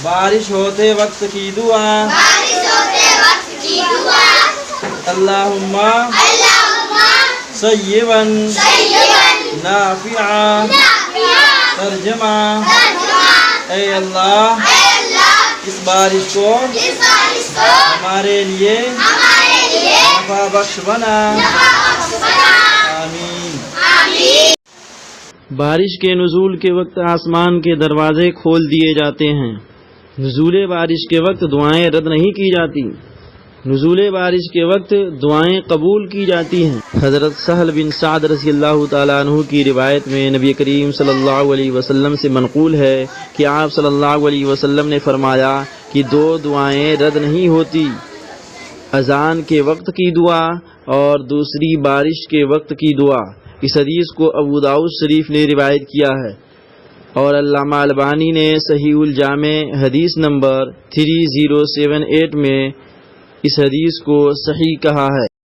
بارش ہوتے وقت کی دعا اللہم صیبا نافعا ترجمہ اے اللہ اس بارش کو ہمارے لیے نفع بخش بنا، آمین۔ بارش کے نزول کے وقت آسمان کے دروازے کھول دیے جاتے ہیں۔ نزول بارش کے وقت دعائیں رد نہیں کی جاتی، نزول بارش کے وقت دعائیں قبول کی جاتی ہیں۔ حضرت سہل بن سعد رضی اللہ تعالیٰ عنہ کی روایت میں نبی کریم صلی اللہ علیہ وسلم سے منقول ہے کہ آپ صلی اللہ علیہ وسلم نے فرمایا کہ دو دعائیں رد نہیں ہوتی، اذان کے وقت کی دعا اور دوسری بارش کے وقت کی دعا۔ اس حدیث کو ابو داؤد شریف نے روایت کیا ہے اور علامہ البانی نے صحیح الجامع حدیث نمبر 3078 میں اس حدیث کو صحیح کہا ہے۔